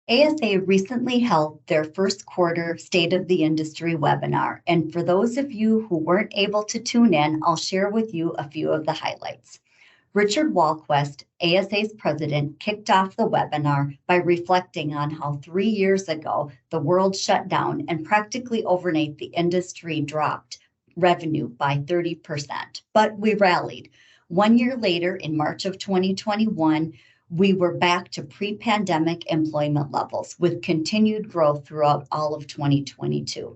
ASA recently held their first quarter State of the Industry webinar, and for those of you who weren't able to tune in, I'll share with you a few of the highlights. Richard Walquist, ASA's president, kicked off the webinar by reflecting on how 3 years ago the world shut down and practically overnight the industry dropped revenue by 30%. But we rallied. 1 year later, in March of 2021, we were back to pre-pandemic employment levels with continued growth throughout all of 2022.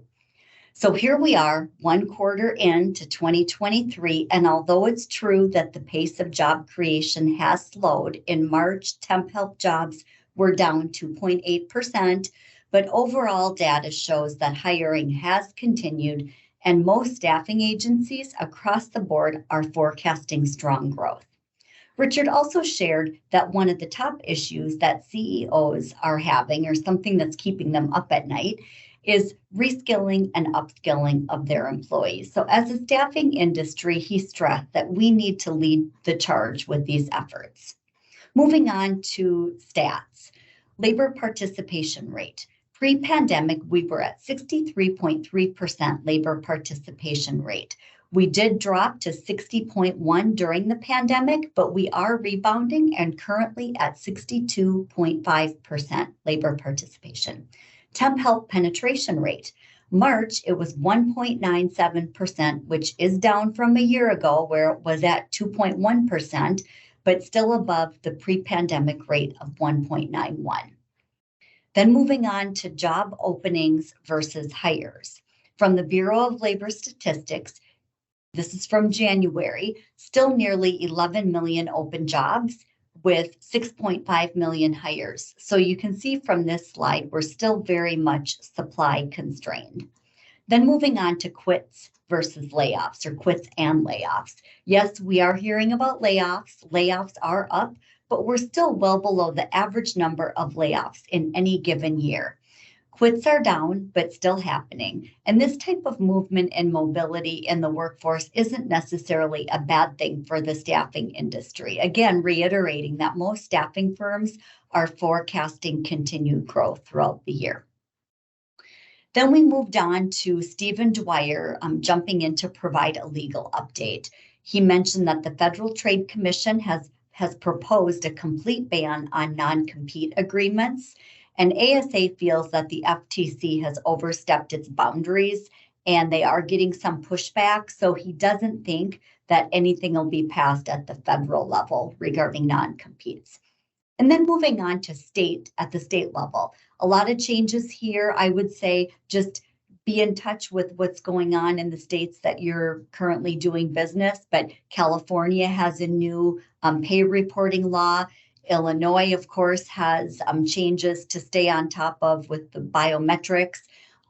So here we are, 1 quarter into 2023, and although it's true that the pace of job creation has slowed, in March, temp help jobs were down 2.8%, but overall data shows that hiring has continued, and most staffing agencies across the board are forecasting strong growth. Richard also shared that one of the top issues that CEOs are having, or something that's keeping them up at night, is reskilling and upskilling of their employees. So as a staffing industry, he stressed that we need to lead the charge with these efforts. Moving on to stats, labor participation rate. Pre-pandemic, we were at 63.3% labor participation rate. We did drop to 60.1 during the pandemic, but we are rebounding and currently at 62.5% labor participation. Temp help penetration rate. March, it was 1.97%, which is down from a year ago where it was at 2.1%, but still above the pre-pandemic rate of 1.91. Then moving on to job openings versus hires. From the Bureau of Labor Statistics, this is from January, still nearly 11 million open jobs with 6.5 million hires. So you can see from this slide, we're still very much supply constrained. Then moving on to quits versus layoffs, or quits and layoffs. Yes, we are hearing about layoffs. Layoffs are up, but we're still well below the average number of layoffs in any given year. Quits are down, but still happening. And this type of movement and mobility in the workforce isn't necessarily a bad thing for the staffing industry. Again, reiterating that most staffing firms are forecasting continued growth throughout the year. Then we moved on to Stephen Dwyer jumping in to provide a legal update. He mentioned that the Federal Trade Commission has proposed a complete ban on non-compete agreements. And ASA feels that the FTC has overstepped its boundaries and they are getting some pushback. So he doesn't think that anything will be passed at the federal level regarding non-competes. And then moving on to at the state level, a lot of changes here. I would say just be in touch with what's going on in the states that you're currently doing business. But California has a new pay reporting law. Illinois, of course, has changes to stay on top of with the biometrics.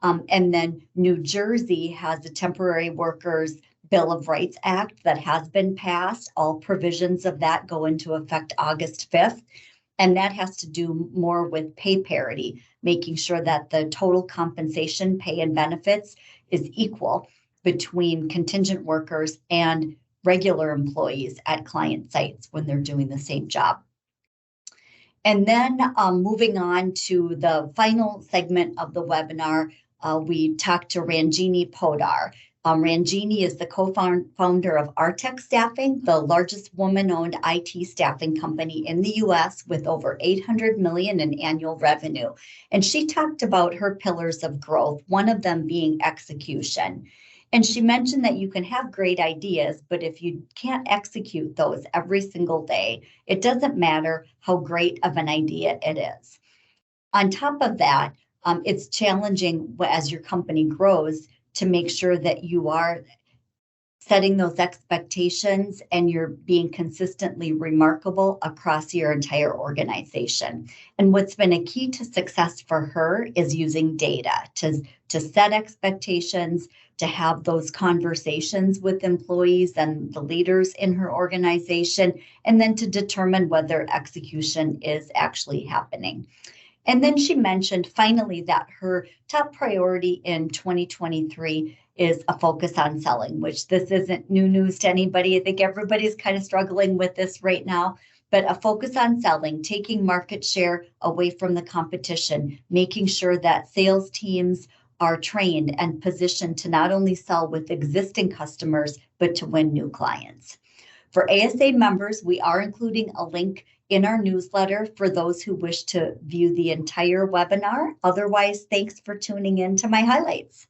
And then New Jersey has a Temporary Workers Bill of Rights Act that has been passed. All provisions of that go into effect August 5th. And that has to do more with pay parity, making sure that the total compensation, pay and benefits is equal between contingent workers and regular employees at client sites when they're doing the same job. And then moving on to the final segment of the webinar, we talked to Ranjini Podar. Ranjini is the co-founder of Artec Staffing, the largest woman-owned IT staffing company in the U.S. with over $800 million in annual revenue. And she talked about her pillars of growth, one of them being execution. And she mentioned that you can have great ideas, but if you can't execute those every single day, it doesn't matter how great of an idea it is. On top of that, it's challenging as your company grows to make sure that you are setting those expectations and you're being consistently remarkable across your entire organization. And what's been a key to success for her is using data to set expectations, to have those conversations with employees and the leaders in her organization, and then to determine whether execution is actually happening. And then she mentioned finally that her top priority in 2023 is a focus on selling, which this isn't new news to anybody. I think everybody's kind of struggling with this right now, but a focus on selling, taking market share away from the competition, making sure that sales teams are trained and positioned to not only sell with existing customers, but to win new clients. For ASA members, we are including a link in our newsletter for those who wish to view the entire webinar. Otherwise, thanks for tuning in to my highlights.